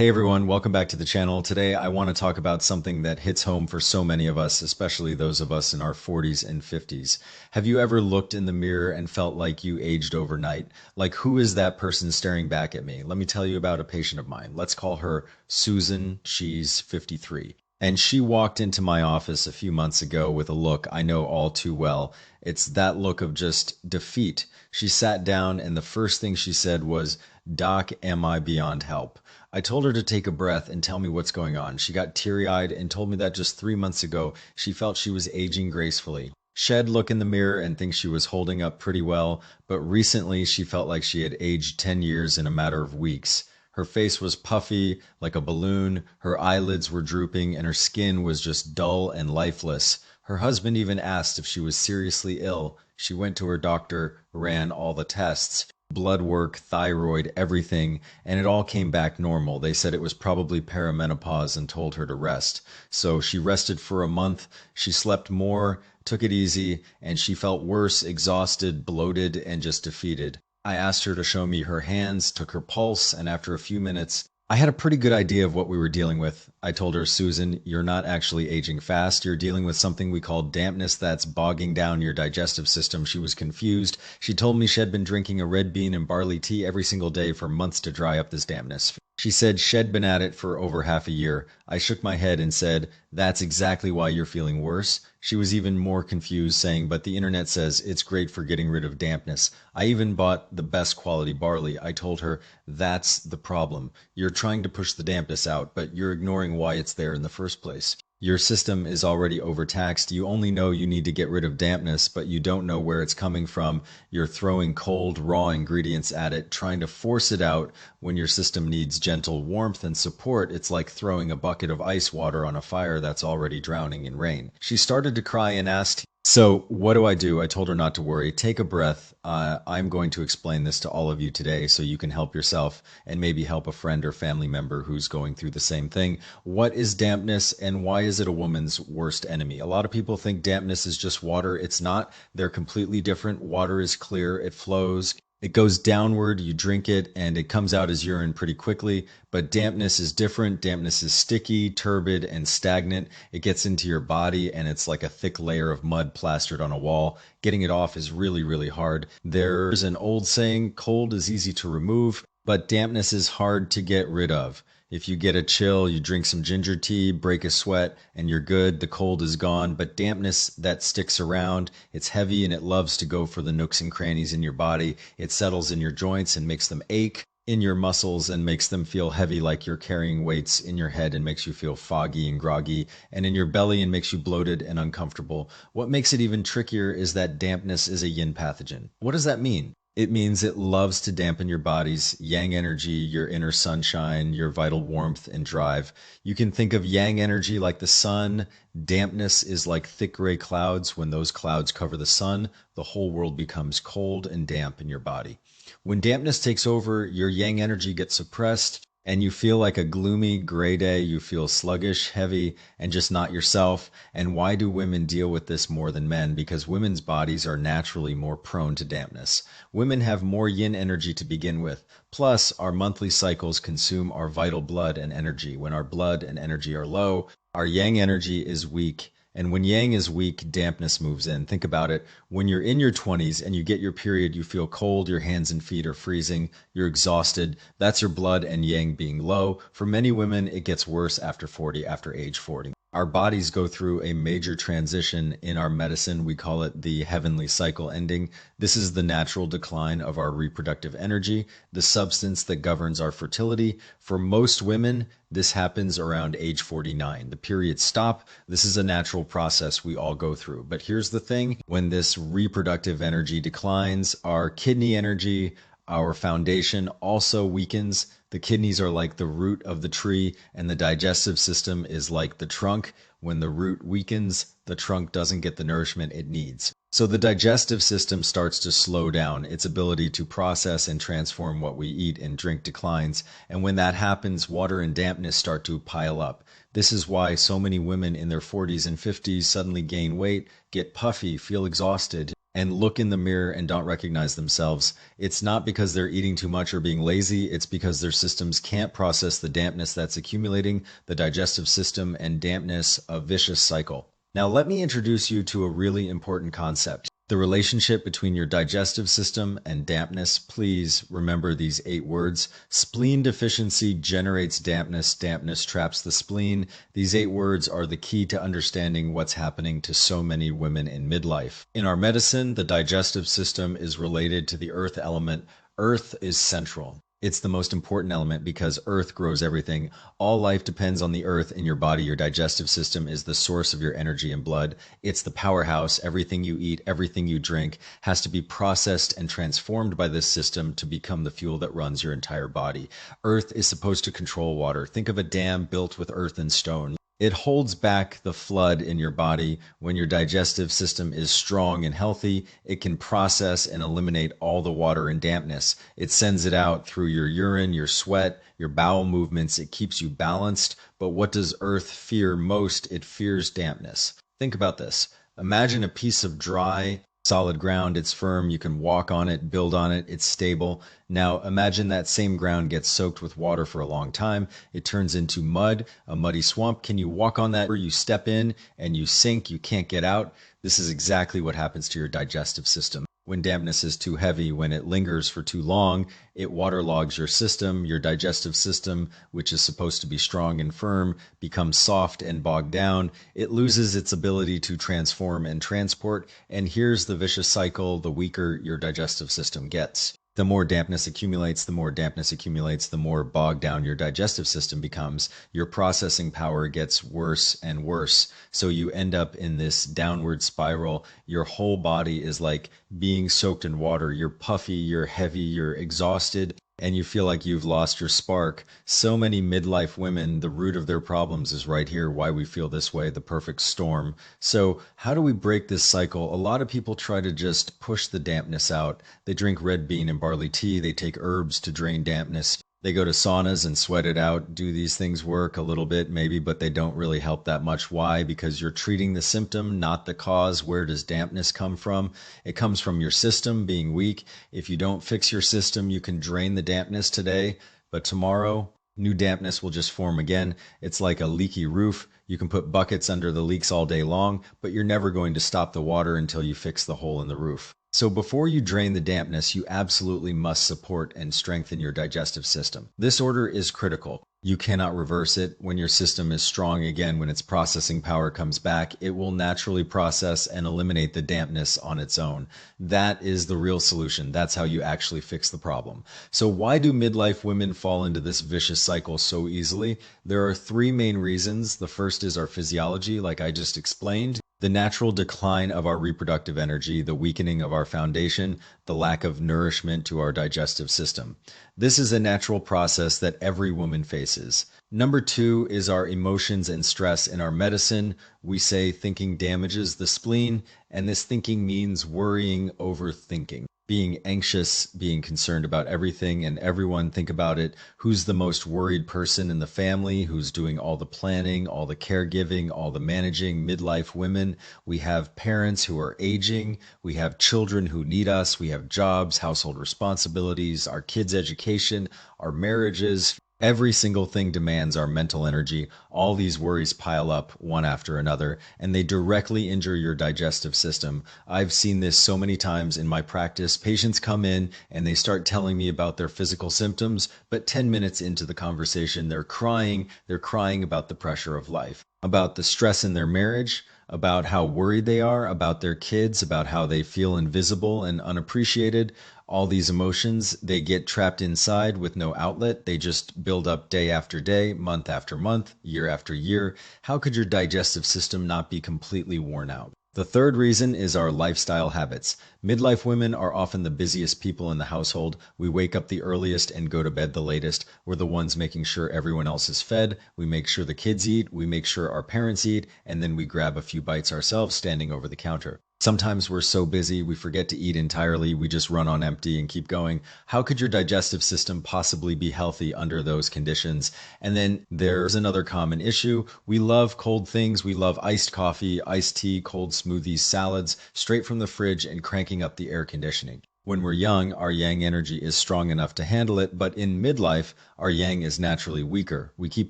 Hey everyone, welcome back to the channel. Today I want to talk about something that hits home for so many of us, especially those of us in our 40s and 50s. Have you ever looked in the mirror and felt like you aged overnight? Like, who is that person staring back at me? Let me tell you about a patient of mine. Let's call her Susan. She's 53. And she walked into my office a few months ago with a look I know all too well. It's that look of just defeat. She sat down and the first thing she said was, "Doc, am I beyond help?" I told her to take a breath and tell me what's going on. She got teary-eyed and told me that just 3 months ago, she felt she was aging gracefully. She'd look in the mirror and think she was holding up pretty well, but recently she felt like she had aged 10 years in a matter of weeks. Her face was puffy, like a balloon, her eyelids were drooping, and her skin was just dull and lifeless. Her husband even asked if she was seriously ill. She went to her doctor, ran all the tests, blood work, thyroid, everything, and it all came back normal. They said it was probably perimenopause and told her to rest. So she rested for a month, she slept more, took it easy, and she felt worse, exhausted, bloated, and just defeated. I asked her to show me her hands, took her pulse, and after a few minutes, I had a pretty good idea of what we were dealing with. I told her, "Susan, you're not actually aging fast. You're dealing with something we call dampness that's bogging down your digestive system." She was confused. She told me she had been drinking a red bean and barley tea every single day for months to dry up this dampness. She said she'd been at it for over half a year. I shook my head and said, "That's exactly why you're feeling worse." She was even more confused, saying, "But the internet says it's great for getting rid of dampness. I even bought the best quality barley." I told her, "That's the problem. You're trying to push the dampness out, but you're ignoring why it's there in the first place. Your system is already overtaxed. You only know you need to get rid of dampness, but you don't know where it's coming from. You're throwing cold, raw ingredients at it, trying to force it out when your system needs gentle warmth and support. It's like throwing a bucket of ice water on a fire that's already drowning in rain." She started to cry and asked, "So what do I do?" I told her not to worry. Take a breath. I'm going to explain this to all of you today so you can help yourself and maybe help a friend or family member who's going through the same thing. What is dampness and why is it a woman's worst enemy? A lot of people think dampness is just water. It's not. They're completely different. Water is clear. It flows. It goes downward, you drink it, and it comes out as urine pretty quickly. But dampness is different. Dampness is sticky, turbid, and stagnant. It gets into your body, and it's like a thick layer of mud plastered on a wall. Getting it off is really, really hard. There's an old saying, cold is easy to remove, but dampness is hard to get rid of. If you get a chill, you drink some ginger tea, break a sweat, and you're good. The cold is gone, but dampness that sticks around, it's heavy and it loves to go for the nooks and crannies in your body. It settles in your joints and makes them ache, in your muscles and makes them feel heavy like you're carrying weights, in your head and makes you feel foggy and groggy, and in your belly and makes you bloated and uncomfortable. What makes it even trickier is that dampness is a yin pathogen. What does that mean? It means it loves to dampen your body's yang energy, your inner sunshine, your vital warmth and drive. You can think of yang energy like the sun. Dampness is like thick gray clouds. When those clouds cover the sun, the whole world becomes cold and damp in your body. When dampness takes over, your yang energy gets suppressed and you feel like a gloomy gray day. You feel sluggish, heavy, and just not yourself. And why do women deal with this more than men? Because women's bodies are naturally more prone to dampness. Women have more yin energy to begin with. Plus, our monthly cycles consume our vital blood and energy. When our blood and energy are low, our yang energy is weak. And when yang is weak, dampness moves in. Think about it. When you're in your 20s and you get your period, you feel cold, your hands and feet are freezing, you're exhausted. That's your blood and yang being low. For many women, it gets worse after 40, after age 40. Our bodies go through a major transition in our medicine. We call it the heavenly cycle ending. This is the natural decline of our reproductive energy, the substance that governs our fertility. For most women, this happens around age 49. The periods stop. This is a natural process we all go through. But here's the thing. When this reproductive energy declines, our kidney energy, our foundation also weakens. The kidneys are like the root of the tree, and the digestive system is like the trunk. When the root weakens, the trunk doesn't get the nourishment it needs. So the digestive system starts to slow down. Its ability to process and transform what we eat and drink declines. And when that happens, water and dampness start to pile up. This is why so many women in their 40s and 50s suddenly gain weight, get puffy, feel exhausted. and look in the mirror and don't recognize themselves, it's not because they're eating too much or being lazy. It's because their systems can't process the dampness that's accumulating, the digestive system, and dampness, a vicious cycle. Now, let me introduce you to a really important concept: the relationship between your digestive system and dampness. Please remember these 8 words. Spleen deficiency generates dampness. Dampness traps the spleen. These 8 words are the key to understanding what's happening to so many women in midlife. In our medicine, the digestive system is related to the earth element. Earth is central. It's the most important element because earth grows everything. All life depends on the earth in your body. Your digestive system is the source of your energy and blood. It's the powerhouse. Everything you eat, everything you drink has to be processed and transformed by this system to become the fuel that runs your entire body. Earth is supposed to control water. Think of a dam built with earth and stone. It holds back the flood in your body. When your digestive system is strong and healthy, it can process and eliminate all the water and dampness. It sends it out through your urine, your sweat, your bowel movements. It keeps you balanced. But what does Earth fear most? It fears dampness. Think about this. Imagine a piece of dry, solid ground. It's firm. You can walk on it, build on it. It's stable. Now imagine that same ground gets soaked with water for a long time. It turns into mud, a muddy swamp. Can you walk on that? Or you step in and you sink. You can't get out. This is exactly what happens to your digestive system. When dampness is too heavy, when it lingers for too long, it waterlogs your system. Your digestive system, which is supposed to be strong and firm, becomes soft and bogged down. It loses its ability to transform and transport. And here's the vicious cycle: the weaker your digestive system gets. The more dampness accumulates, the more bogged down your digestive system becomes. Your processing power gets worse and worse. So you end up in this downward spiral. Your whole body is like being soaked in water. You're puffy, you're heavy, you're exhausted, and you feel like you've lost your spark. So many midlife women, the root of their problems is right here, why we feel this way, the perfect storm. So how do we break this cycle? A lot of people try to just push the dampness out. They drink red bean and barley tea. They take herbs to drain dampness. They go to saunas and sweat it out. Do these things work? A little bit, maybe, but they don't really help that much. Why? Because you're treating the symptom, not the cause. Where does dampness come from? It comes from your system being weak. If you don't fix your system, you can drain the dampness today, but tomorrow, new dampness will just form again. It's like a leaky roof. You can put buckets under the leaks all day long, but you're never going to stop the water until you fix the hole in the roof. So before you drain the dampness, you absolutely must support and strengthen your digestive system. This order is critical. You cannot reverse it. When your system is strong again, when its processing power comes back, it will naturally process and eliminate the dampness on its own. That is the real solution. That's how you actually fix the problem. So why do midlife women fall into this vicious cycle so easily? There are 3 main reasons. The first is our physiology, like I just explained. The natural decline of our reproductive energy, the weakening of our foundation, the lack of nourishment to our digestive system. This is a natural process that every woman faces. Number 2 is our emotions and stress. In our medicine, we say thinking damages the spleen, and this thinking means worrying, overthinking, being anxious, being concerned about everything and everyone. Think about it. Who's the most worried person in the family? Who's doing all the planning, all the caregiving, all the managing? Midlife women. We have parents who are aging. We have children who need us. We have jobs, household responsibilities, our kids' education, our marriages. Every single thing demands our mental energy. All these worries pile up one after another, and they directly injure your digestive system. I've seen this so many times in my practice. Patients come in and they start telling me about their physical symptoms, but 10 minutes into the conversation, they're crying. They're crying about the pressure of life, about the stress in their marriage, about how worried they are, about their kids, about how they feel invisible and unappreciated. All these emotions, they get trapped inside with no outlet. They just build up day after day, month after month, year after year. How could your digestive system not be completely worn out? The third reason is our lifestyle habits. Midlife women are often the busiest people in the household. We wake up the earliest and go to bed the latest. We're the ones making sure everyone else is fed. We make sure the kids eat. We make sure our parents eat. And then we grab a few bites ourselves standing over the counter. Sometimes we're so busy, we forget to eat entirely, we just run on empty and keep going. How could your digestive system possibly be healthy under those conditions? And then there's another common issue. We love cold things. We love iced coffee, iced tea, cold smoothies, salads, straight from the fridge and cranking up the air conditioning. When we're young, our yang energy is strong enough to handle it, but in midlife, our yang is naturally weaker. We keep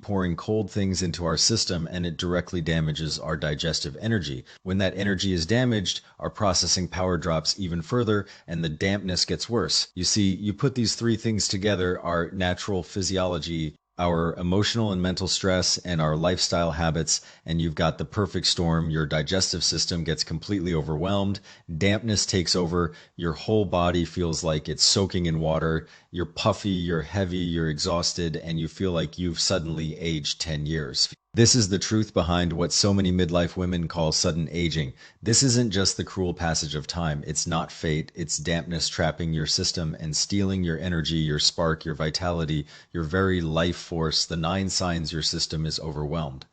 pouring cold things into our system and it directly damages our digestive energy. When that energy is damaged, our processing power drops even further and the dampness gets worse. You see, you put these three things together, our natural physiology, our emotional and mental stress, and our lifestyle habits, and you've got the perfect storm. Your digestive system gets completely overwhelmed. Dampness takes over. Your whole body feels like it's soaking in water. You're puffy, you're heavy, you're exhausted, and you feel like you've suddenly aged 10 years. This is the truth behind what so many midlife women call sudden aging. This isn't just the cruel passage of time. It's not fate. It's dampness trapping your system and stealing your energy, your spark, your vitality, your very life force, the 9 signs your system is overwhelmed.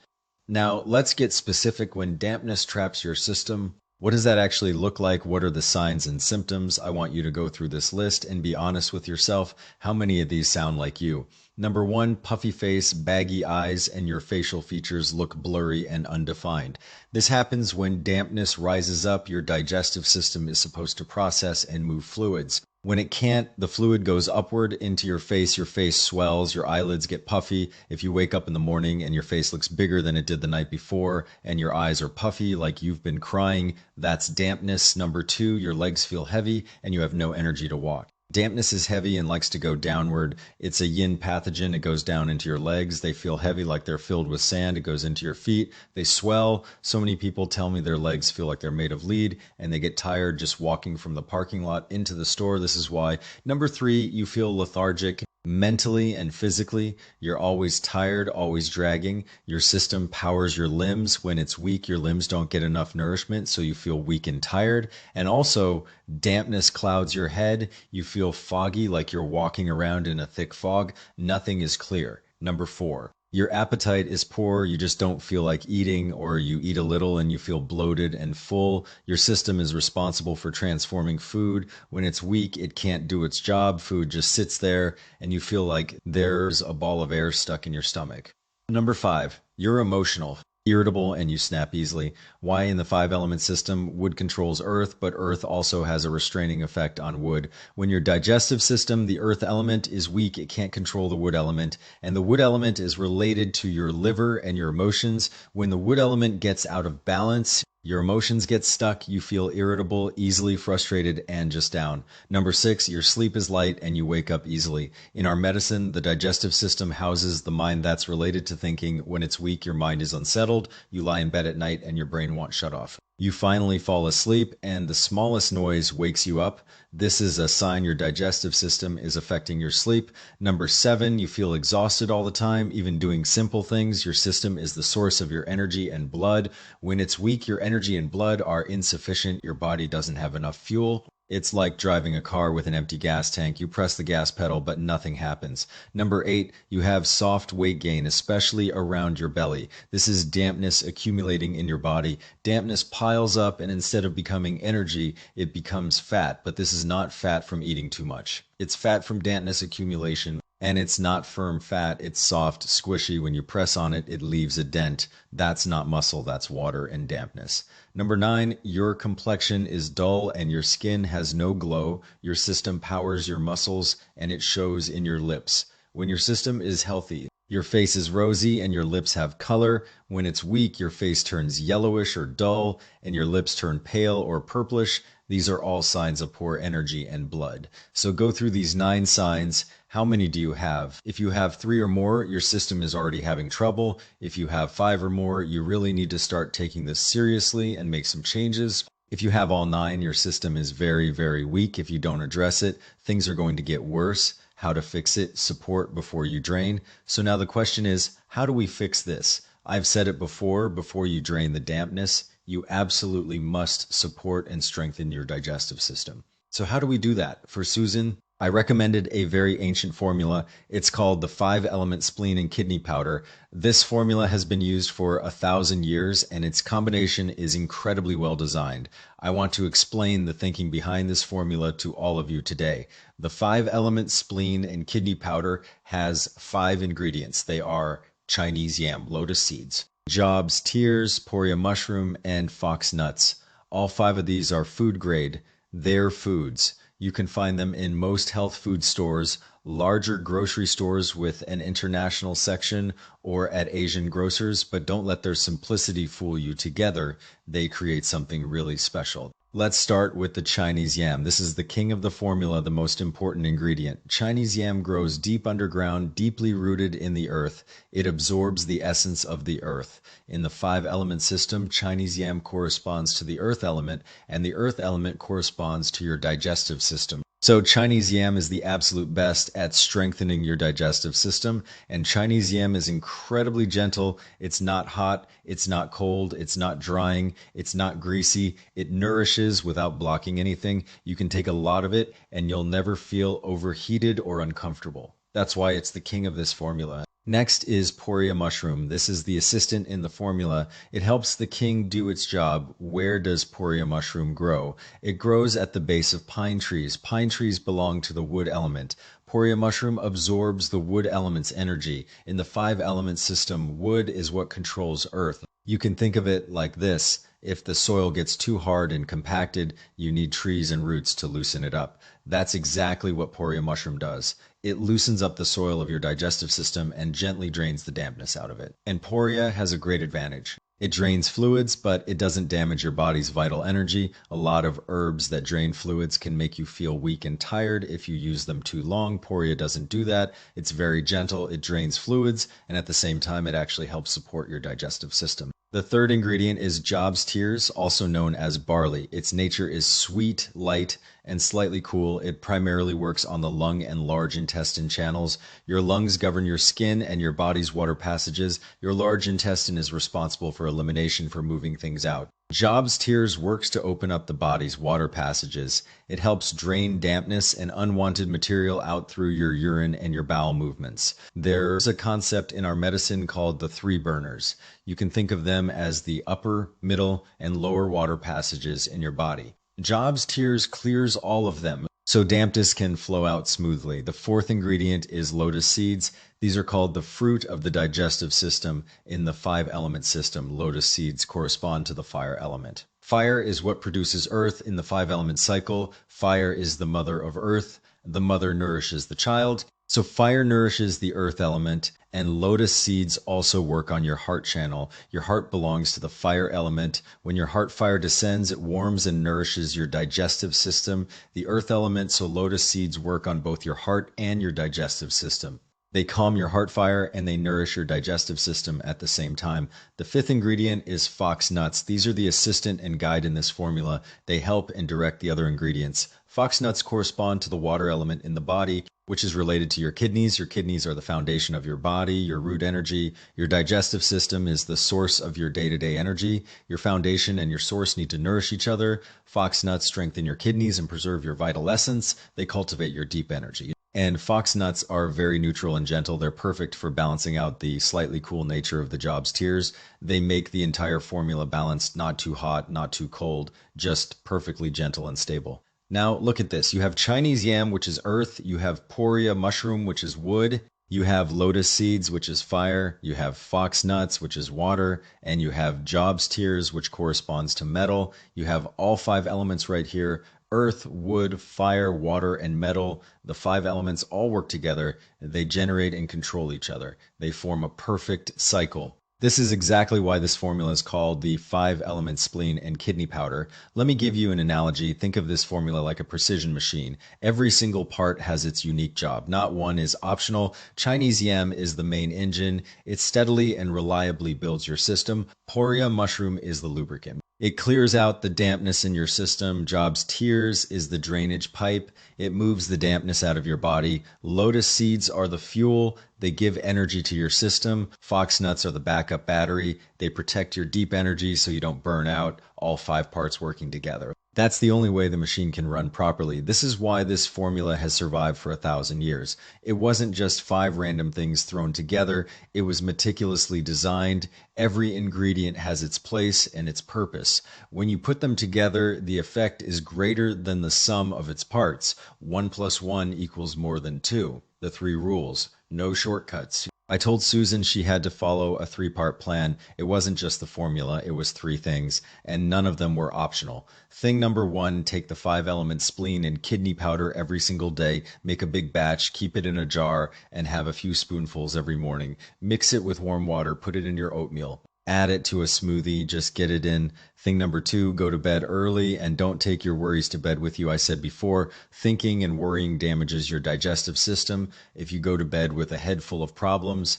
Now, let's get specific. When dampness traps your system, what does that actually look like? What are the signs and symptoms? I want you to go through this list and be honest with yourself. How many of these sound like you? Number 1, puffy face, baggy eyes, and your facial features look blurry and undefined. This happens when dampness rises up. Your digestive system is supposed to process and move fluids. When it can't, the fluid goes upward into your face swells, your eyelids get puffy. If you wake up in the morning and your face looks bigger than it did the night before and your eyes are puffy like you've been crying, that's dampness. Number 2, your legs feel heavy and you have no energy to walk. Dampness is heavy and likes to go downward. It's a yin pathogen. It goes down into your legs. They feel heavy like they're filled with sand. It goes into your feet. They swell. So many people tell me their legs feel like they're made of lead and they get tired just walking from the parking lot into the store. This is why. Number 3, you feel lethargic. Mentally and physically, you're always tired, always dragging. Your system powers your limbs. When it's weak, your limbs don't get enough nourishment, so you feel weak and tired. And also, dampness clouds your head. You feel foggy, like you're walking around in a thick fog. Nothing is clear. Number 4, your appetite is poor. You just don't feel like eating, or you eat a little and you feel bloated and full. Your system is responsible for transforming food. When it's weak, it can't do its job. Food just sits there and you feel like there's a ball of air stuck in your stomach. Number 5, you're emotional, irritable, and you snap easily. Why? In the 5-element system, wood controls earth, but earth also has a restraining effect on wood. When your digestive system, the earth element, is weak, it can't control the wood element, and the wood element is related to your liver and your emotions. When the wood element gets out of balance, your emotions get stuck, you feel irritable, easily frustrated, and just down. Number 6, your sleep is light and you wake up easily. In our medicine, the digestive system houses the mind that's related to thinking. When it's weak, your mind is unsettled. You lie in bed at night and your brain won't shut off. You finally fall asleep and the smallest noise wakes you up. This is a sign your digestive system is affecting your sleep. Number 7, you feel exhausted all the time, even doing simple things. Your system is the source of your energy and blood. When it's weak, your energy and blood are insufficient. Your body doesn't have enough fuel. It's like driving a car with an empty gas tank. You press the gas pedal, but nothing happens. Number 8, you have soft weight gain, especially around your belly. This is dampness accumulating in your body. Dampness piles up, and instead of becoming energy, it becomes fat. But this is not fat from eating too much. It's fat from dampness accumulation. And it's not firm fat, it's soft, squishy. When you press on it, it leaves a dent. That's not muscle, that's water and dampness. Number 9, your complexion is dull and your skin has no glow. Your system powers your muscles and it shows in your lips. When your system is healthy, your face is rosy and your lips have color. When it's weak, your face turns yellowish or dull and your lips turn pale or purplish. These are all signs of poor energy and blood. So go through these 9 signs. How many do you have? If you have 3 or more, your system is already having trouble. If you have 5 or more, you really need to start taking this seriously and make some changes. If you have all 9, your system is very, very weak. If you don't address it, things are going to get worse. How to fix it? Support before you drain. So now the question is, how do we fix this? I've said it before you drain the dampness, you absolutely must support and strengthen your digestive system. So how do we do that? For Susan, I recommended a very ancient formula. It's called the 5-element spleen and kidney powder. This formula has been used for 1,000 years, and its combination is incredibly well designed. I want to explain the thinking behind this formula to all of you today. The 5-element spleen and kidney powder has 5 ingredients. They are Chinese yam, lotus seeds, Job's tears, poria mushroom, and fox nuts. All 5 of these are food grade. They're foods. You can find them in most health food stores, larger grocery stores with an international section, or at Asian grocers, but don't let their simplicity fool you. Together, they create something really special. Let's start with the Chinese yam. This is the king of the formula, the most important ingredient. Chinese yam grows deep underground, deeply rooted in the earth. It absorbs the essence of the earth. In the 5-element system, Chinese yam corresponds to the earth element, and the earth element corresponds to your digestive system. So Chinese yam is the absolute best at strengthening your digestive system, and Chinese yam is incredibly gentle. It's not hot, it's not cold, it's not drying, it's not greasy. It nourishes without blocking anything. You can take a lot of it and you'll never feel overheated or uncomfortable. That's why it's the king of this formula. Next is poria mushroom. This is the assistant in the formula. It helps the king do its job. Where does poria mushroom grow? It grows at the base of pine trees. Pine trees belong to the wood element. Poria mushroom absorbs the wood element's energy. In the 5-element system, wood is what controls earth. You can think of it like this. If the soil gets too hard and compacted, you need trees and roots to loosen it up. That's exactly what poria mushroom does. It loosens up the soil of your digestive system and gently drains the dampness out of it. And poria has a great advantage. It drains fluids, but it doesn't damage your body's vital energy. A lot of herbs that drain fluids can make you feel weak and tired if you use them too long. Poria doesn't do that. It's very gentle. It drains fluids, and at the same time, it actually helps support your digestive system. The third ingredient is Job's tears, also known as barley. Its nature is sweet, light, and slightly cool. It primarily works on the lung and large intestine channels. Your lungs govern your skin and your body's water passages. Your large intestine is responsible for elimination, for moving things out. Job's tears works to open up the body's water passages. It helps drain dampness and unwanted material out through your urine and your bowel movements. There's a concept in our medicine called the 3 burners. You can think of them as the upper, middle, and lower water passages in your body. Job's tears clears all of them, so dampness can flow out smoothly. The 4th ingredient is lotus seeds. These are called the fruit of the digestive system in the 5-element system. Lotus seeds correspond to the fire element. Fire is what produces earth in the 5-element cycle. Fire is the mother of earth. The mother nourishes the child. So fire nourishes the earth element, and lotus seeds also work on your heart channel. Your heart belongs to the fire element. When your heart fire descends, it warms and nourishes your digestive system, the earth element, so lotus seeds work on both your heart and your digestive system. They calm your heart fire and they nourish your digestive system at the same time. The 5th ingredient is fox nuts. These are the assistant and guide in this formula. They help and direct the other ingredients. Fox nuts correspond to the water element in the body, which is related to your kidneys. Your kidneys are the foundation of your body, your root energy. Your digestive system is the source of your day-to-day energy. Your foundation and your source need to nourish each other. Fox nuts strengthen your kidneys and preserve your vital essence. They cultivate your deep energy. And fox nuts are very neutral and gentle. They're perfect for balancing out the slightly cool nature of the Job's tears. They make the entire formula balanced, not too hot, not too cold, just perfectly gentle and stable. Now look at this. You have Chinese yam, which is earth. You have poria mushroom, which is wood. You have lotus seeds, which is fire. You have fox nuts, which is water. And you have Job's tears, which corresponds to metal. You have all 5 elements right here. Earth, wood, fire, water, and metal. The 5 elements all work together. They generate and control each other. They form a perfect cycle. This is exactly why this formula is called the 5-element spleen and kidney powder. Let me give you an analogy. Think of this formula like a precision machine. Every single part has its unique job. Not one is optional. Chinese yam is the main engine. It steadily and reliably builds your system. Poria mushroom is the lubricant. It clears out the dampness in your system. Job's tears is the drainage pipe. It moves the dampness out of your body. Lotus seeds are the fuel. They give energy to your system. Fox nuts are the backup battery. They protect your deep energy so you don't burn out. All 5 parts working together. That's the only way the machine can run properly. This is why this formula has survived for 1,000 years. It wasn't just five random things thrown together, it was meticulously designed. Every ingredient has its place and its purpose. When you put them together, the effect is greater than the sum of its parts. 1 + 1 = more than two. The three rules. No shortcuts. I told Susan she had to follow a three-part plan. It wasn't just the formula, it was three things, and none of them were optional. Thing number one, take the 5-element spleen and kidney powder every single day, make a big batch, keep it in a jar, and have a few spoonfuls every morning. Mix it with warm water, put it in your oatmeal. Add it to a smoothie, just get it in. Thing number two, go to bed early and don't take your worries to bed with you. I said before, thinking and worrying damages your digestive system. If you go to bed with a head full of problems,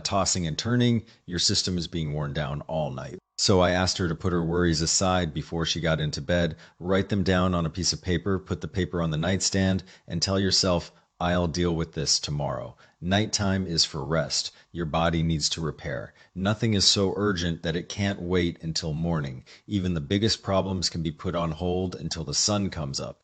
tossing and turning, your system is being worn down all night. So I asked her to put her worries aside before she got into bed, write them down on a piece of paper, put the paper on the nightstand, and tell yourself, I'll deal with this tomorrow. Nighttime is for rest. Your body needs to repair. Nothing is so urgent that it can't wait until morning. Even the biggest problems can be put on hold until the sun comes up.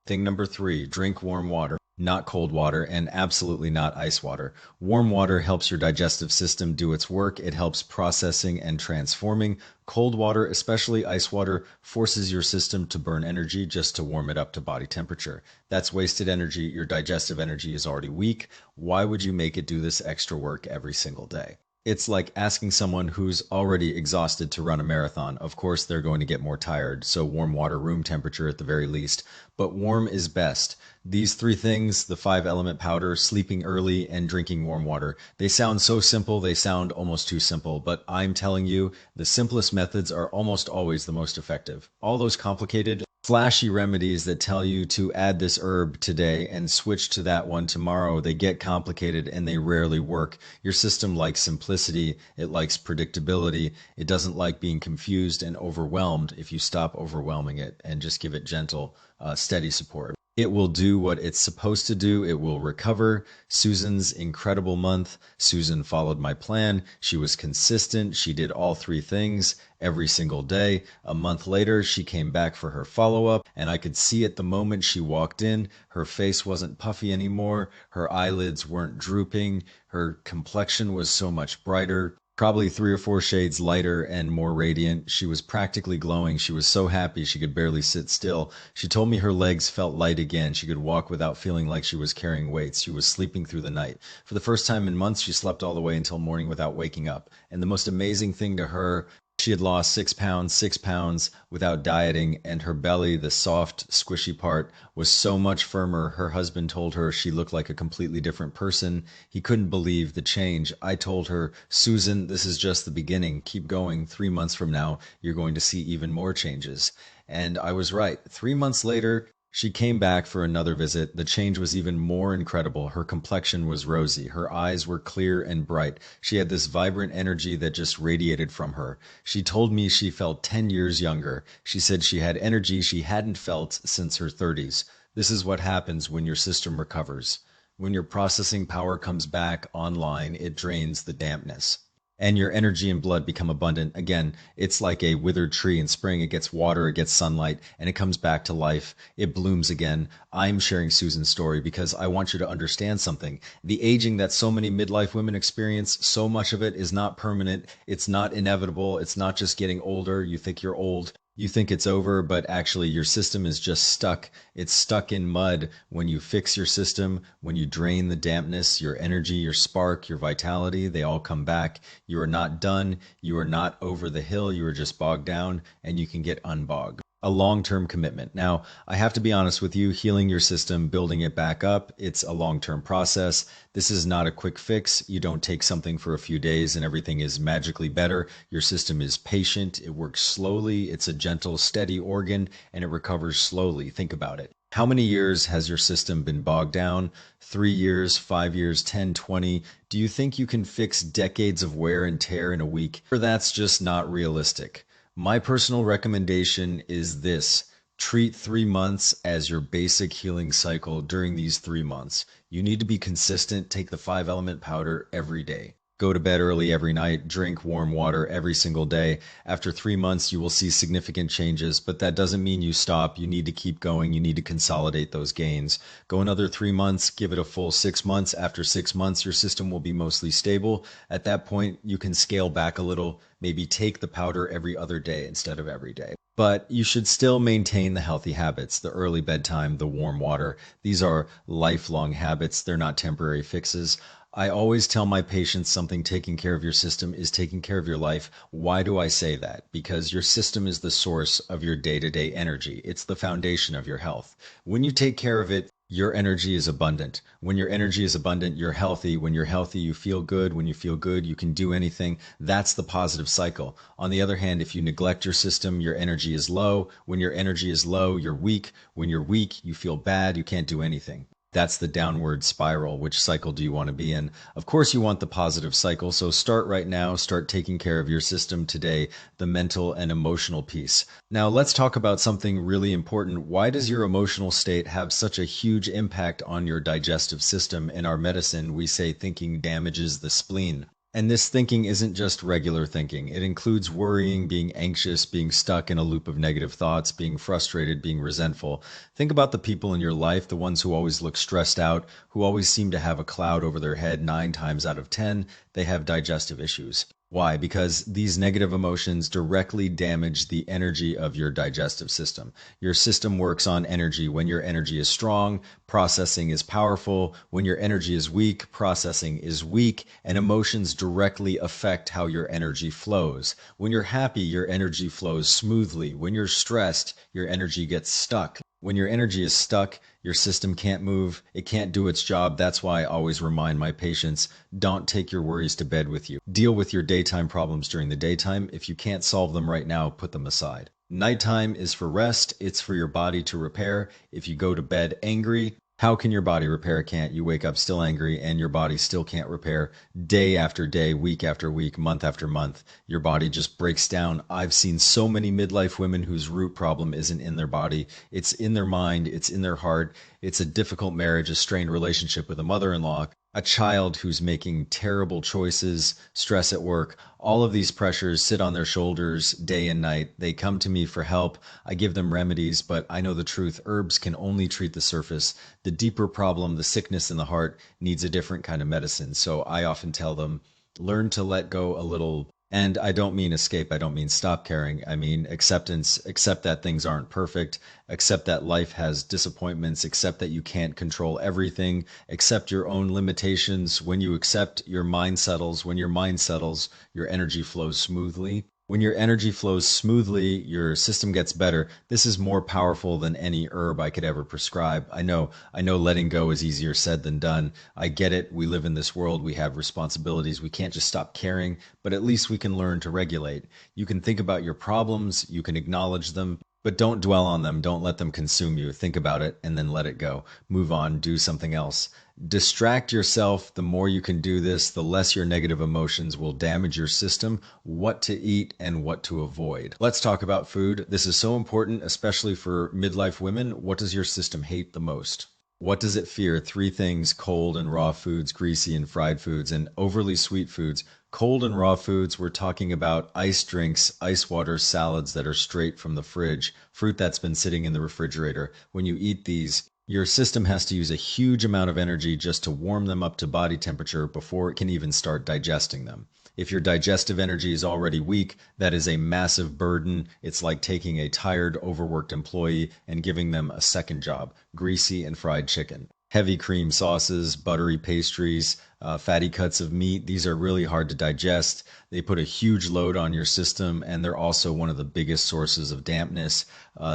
Thing number three, drink warm water, not cold water, and absolutely not ice water. Warm water helps your digestive system do its work. It helps processing and transforming. Cold water, especially ice water, forces your system to burn energy just to warm it up to body temperature. That's wasted energy. Your digestive energy is already weak. Why would you make it do this extra work every single day? It's like asking someone who's already exhausted to run a marathon. Of course, they're going to get more tired, so warm water, room temperature at the very least. But warm is best. These three things, the 5-element powder, sleeping early, and drinking warm water, they sound so simple, they sound almost too simple. But I'm telling you, the simplest methods are almost always the most effective. All those complicated, flashy remedies that tell you to add this herb today and switch to that one tomorrow, they get complicated and they rarely work. Your system likes simplicity, it likes predictability, it doesn't like being confused and overwhelmed if you stop overwhelming it and just give it gentle, steady support. It will do what it's supposed to do. It will recover. Susan's incredible month. Susan followed my plan. She was consistent. She did all three things every single day. A month later, she came back for her follow-up, and I could see it the moment she walked in. Her face wasn't puffy anymore. Her eyelids weren't drooping. Her complexion was so much brighter. Probably 3 or 4 shades lighter and more radiant. She was practically glowing. She was so happy she could barely sit still. She told me her legs felt light again. She could walk without feeling like she was carrying weights. She was sleeping through the night. For the first time in months, she slept all the way until morning without waking up. And the most amazing thing to her, she had lost 6 pounds without dieting, and her belly, the soft, squishy part, was so much firmer. Her husband told her she looked like a completely different person. He couldn't believe the change. I told her, Susan, this is just the beginning. Keep going. 3 months from now, you're going to see even more changes. And I was right. 3 months later, she came back for another visit. The change was even more incredible. Her complexion was rosy. Her eyes were clear and bright. She had this vibrant energy that just radiated from her. She told me she felt 10 years younger. She said she had energy she hadn't felt since her 30s. This is what happens when your system recovers. When your processing power comes back online, it drains the dampness. And your energy and blood become abundant. Again, it's like a withered tree in spring. It gets water, it gets sunlight, and it comes back to life. It blooms again. I'm sharing Susan's story because I want you to understand something. The aging that so many midlife women experience, so much of it is not permanent. It's not inevitable. It's not just getting older. You think you're old. You think it's over, but actually your system is just stuck. It's stuck in mud. When you fix your system, when you drain the dampness, your energy, your spark, your vitality, they all come back. You are not done. You are not over the hill. You are just bogged down, and you can get unbogged. A long-term commitment. Now, I have to be honest with you, healing your system, building it back up, it's a long-term process. This is not a quick fix. You don't take something for a few days and everything is magically better. Your system is patient. It works slowly. It's a gentle, steady organ, and it recovers slowly. Think about it. How many years has your system been bogged down? 3 years, 5 years, 10, 20? Do you think you can fix decades of wear and tear in a week? Or that's just not realistic. My personal recommendation is this. Treat 3 months as your basic healing cycle during these 3 months. You need to be consistent. Take the 5-element powder every day. Go to bed early every night, drink warm water every single day. After 3 months, you will see significant changes, but that doesn't mean you stop. You need to keep going. You need to consolidate those gains. Go another 3 months, give it a full 6 months. After 6 months, your system will be mostly stable. At that point, you can scale back a little, maybe take the powder every other day instead of every day. But you should still maintain the healthy habits, the early bedtime, the warm water. These are lifelong habits. They're not temporary fixes. I always tell my patients something taking care of your system is taking care of your life. Why do I say that? Because your system is the source of your day-to-day energy. It's the foundation of your health. When you take care of it, your energy is abundant. When your energy is abundant, you're healthy. When you're healthy, you feel good. When you feel good, you can do anything. That's the positive cycle. On the other hand, if you neglect your system, your energy is low. When your energy is low, you're weak. When you're weak, you feel bad. You can't do anything. That's the downward spiral. Which cycle do you want to be in? Of course, you want the positive cycle. So start right now. Start taking care of your system today, the mental and emotional piece. Now, let's talk about something really important. Why does your emotional state have such a huge impact on your digestive system? In our medicine, we say thinking damages the spleen. And this thinking isn't just regular thinking. It includes worrying, being anxious, being stuck in a loop of negative thoughts, being frustrated, being resentful. Think about the people in your life, the ones who always look stressed out, who always seem to have a cloud over their head 9 times out of 10. They have digestive issues. Why? Because these negative emotions directly damage the energy of your digestive system. Your system works on energy. When your energy is strong, processing is powerful. When your energy is weak, processing is weak, and emotions directly affect how your energy flows. When you're happy, your energy flows smoothly. When you're stressed, your energy gets stuck. When your energy is stuck, your system can't move, it can't do its job. That's why I always remind my patients, don't take your worries to bed with you. Deal with your daytime problems during the daytime. If you can't solve them right now, put them aside. Nighttime is for rest. It's for your body to repair. If you go to bed angry, how can your body repair? It can't. You wake up still angry and your body still can't repair. Day after day, week after week, month after month, your body just breaks down. I've seen so many midlife women whose root problem isn't in their body. It's in their mind. It's in their heart. It's a difficult marriage, a strained relationship with a mother-in-law, a child who's making terrible choices, stress at work. All of these pressures sit on their shoulders day and night. They come to me for help. I give them remedies, but I know the truth. Herbs can only treat the surface. The deeper problem, the sickness in the heart, needs a different kind of medicine. So I often tell them, learn to let go a little. And I don't mean escape. I don't mean stop caring. I mean acceptance. Accept that things aren't perfect. Accept that life has disappointments. Accept that you can't control everything. Accept your own limitations. When you accept, your mind settles. When your mind settles, your energy flows smoothly. When your energy flows smoothly, your system gets better. This is more powerful than any herb I could ever prescribe. I know letting go is easier said than done. I get it. We live in this world. We have responsibilities. We can't just stop caring, but at least we can learn to regulate. You can think about your problems. You can acknowledge them, but don't dwell on them. Don't let them consume you. Think about it and then let it go. Move on. Do something else. Distract yourself. The more you can do this, the less your negative emotions will damage your system, what to eat and what to avoid. Let's talk about food. This is so important, especially for midlife women. What does your system hate the most? What does it fear? 3 things: cold and raw foods, greasy and fried foods, and overly sweet foods. Cold and raw foods, we're talking about ice drinks, ice water, salads that are straight from the fridge, fruit that's been sitting in the refrigerator. When you eat these, your system has to use a huge amount of energy just to warm them up to body temperature before it can even start digesting them. If your digestive energy is already weak, that is a massive burden. It's like taking a tired, overworked employee and giving them a second job: greasy and fried chicken. Heavy cream sauces, buttery pastries, fatty cuts of meat. These are really hard to digest. They put a huge load on your system, and they're also one of the biggest sources of dampness.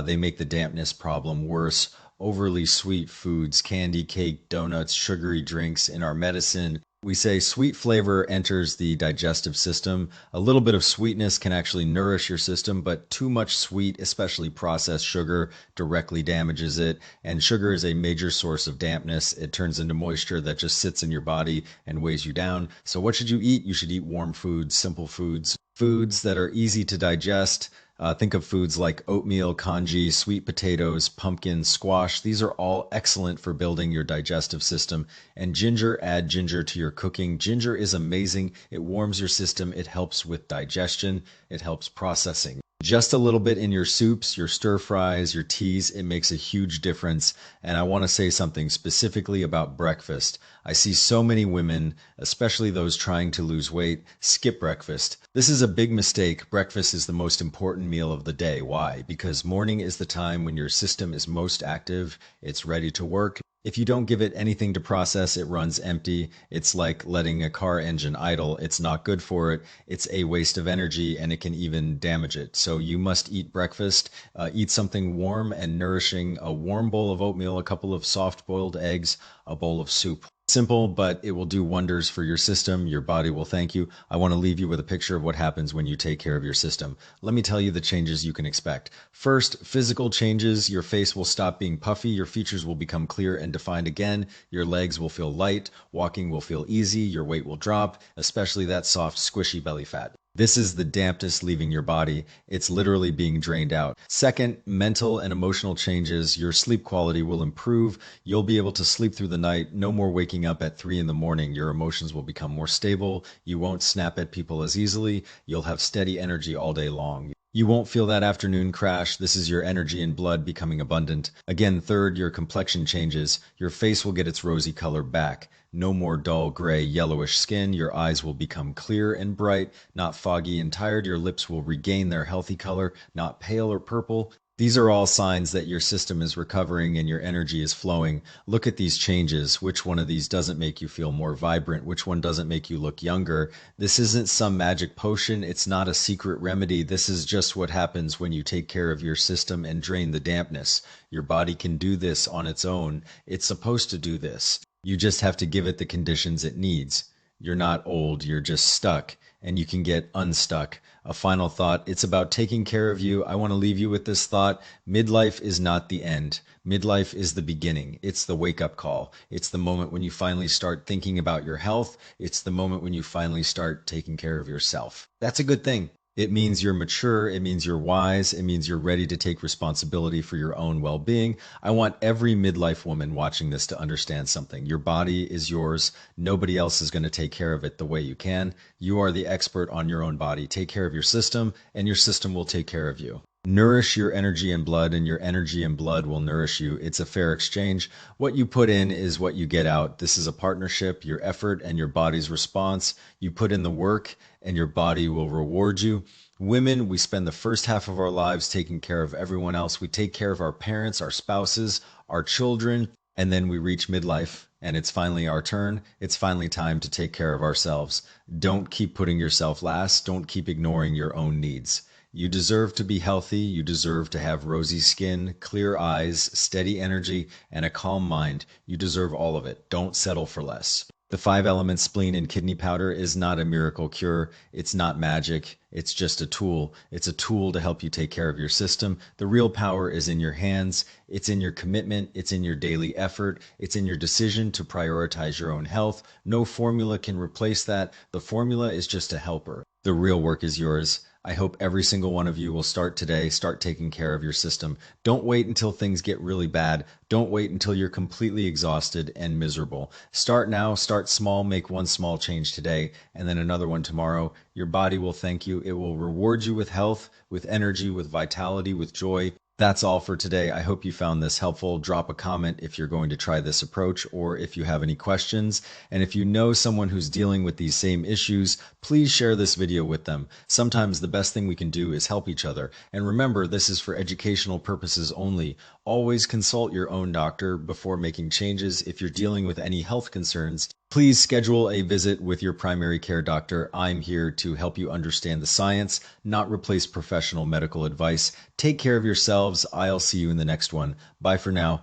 They make the dampness problem worse. Overly sweet foods, candy, cake, donuts, sugary drinks. In our medicine, we say sweet flavor enters the digestive system. A little bit of sweetness can actually nourish your system, but too much sweet, especially processed sugar, directly damages it. And sugar is a major source of dampness. It turns into moisture that just sits in your body and weighs you down. So what should you eat? You should eat warm foods, simple foods, foods that are easy to digest. Think of foods like oatmeal, congee, sweet potatoes, pumpkin, squash. These are all excellent for building your digestive system. And ginger, add ginger to your cooking. Ginger is amazing. It warms your system. It helps with digestion. It helps processing. Just a little bit in your soups, your stir fries, your teas, it makes a huge difference. And I want to say something specifically about breakfast. I see so many women, especially those trying to lose weight, skip breakfast. This is a big mistake. Breakfast is the most important meal of the day. Why? Because morning is the time when your system is most active, it's ready to work. If you don't give it anything to process, it runs empty. It's like letting a car engine idle. It's not good for it. It's a waste of energy and it can even damage it. So you must eat breakfast, eat something warm and nourishing, a warm bowl of oatmeal, a couple of soft boiled eggs, a bowl of soup. Simple, but it will do wonders for your system. Your body will thank you. I want to leave you with a picture of what happens when you take care of your system. Let me tell you the changes you can expect. First, physical changes. Your face will stop being puffy. Your features will become clear and defined again. Your legs will feel light. Walking will feel easy. Your weight will drop, especially that soft, squishy belly fat. This is the dampness leaving your body. It's literally being drained out. Second, mental and emotional changes. Your sleep quality will improve. You'll be able to sleep through the night. No more waking up at 3 in the morning. Your emotions will become more stable. You won't snap at people as easily. You'll have steady energy all day long. You won't feel that afternoon crash. This is your energy and blood becoming abundant. Again, third, your complexion changes. Your face will get its rosy color back. No more dull gray, yellowish skin. Your eyes will become clear and bright, not foggy and tired. Your lips will regain their healthy color, not pale or purple. These are all signs that your system is recovering and your energy is flowing. Look at these changes. Which one of these doesn't make you feel more vibrant? Which one doesn't make you look younger? This isn't some magic potion. It's not a secret remedy. This is just what happens when you take care of your system and drain the dampness. Your body can do this on its own. It's supposed to do this. You just have to give it the conditions it needs. You're not old, you're just stuck, and you can get unstuck. A final thought, it's about taking care of you. I want to leave you with this thought. Midlife is not the end. Midlife is the beginning. It's the wake-up call. It's the moment when you finally start thinking about your health. It's the moment when you finally start taking care of yourself. That's a good thing. It means you're mature. It means you're wise. It means you're ready to take responsibility for your own well-being. I want every midlife woman watching this to understand something. Your body is yours. Nobody else is going to take care of it the way you can. You are the expert on your own body. Take care of your system, and your system will take care of you. Nourish your energy and blood, and your energy and blood will nourish you. It's a fair exchange. What you put in is what you get out. This is a partnership, your effort and your body's response. You put in the work, and your body will reward you. Women, we spend the first half of our lives taking care of everyone else. We take care of our parents, our spouses, our children, and then we reach midlife, and it's finally our turn. It's finally time to take care of ourselves. Don't keep putting yourself last. Don't keep ignoring your own needs. You deserve to be healthy. You deserve to have rosy skin, clear eyes, steady energy, and a calm mind. You deserve all of it. Don't settle for less. The 5-element spleen and kidney powder is not a miracle cure. It's not magic. It's just a tool. It's a tool to help you take care of your system. The real power is in your hands. It's in your commitment. It's in your daily effort. It's in your decision to prioritize your own health. No formula can replace that. The formula is just a helper. The real work is yours. I hope every single one of you will start today, start taking care of your system. Don't wait until things get really bad. Don't wait until you're completely exhausted and miserable. Start now, start small, make one small change today, and then another one tomorrow. Your body will thank you. It will reward you with health, with energy, with vitality, with joy. That's all for today. I hope you found this helpful. Drop a comment if you're going to try this approach or if you have any questions. And if you know someone who's dealing with these same issues, please share this video with them. Sometimes the best thing we can do is help each other. And remember, this is for educational purposes only. Always consult your own doctor before making changes. If you're dealing with any health concerns, please schedule a visit with your primary care doctor. I'm here to help you understand the science, not replace professional medical advice. Take care of yourselves. I'll see you in the next one. Bye for now.